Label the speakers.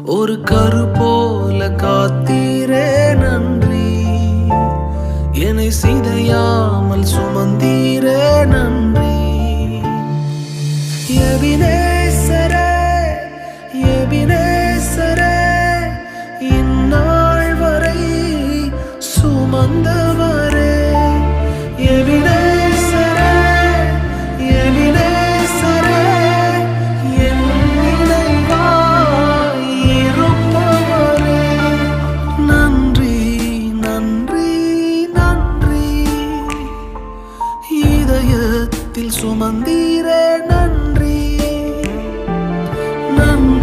Speaker 1: ஒரு கரு போல காத்தீரே நன்றி. என்னை சிதையாமல் சுமந்தீரே நன்றி. எபினேசரே, எபினேசரே, இந்நாள் வரை சுமந்தவரே. எபினேசரே, எபினேசரே, என் நினைவாய் இருப்பவரே. நன்றி, நன்றி, நன்றி. இதயத்தில் சுமந்தீரே நன்றி. நன்றி.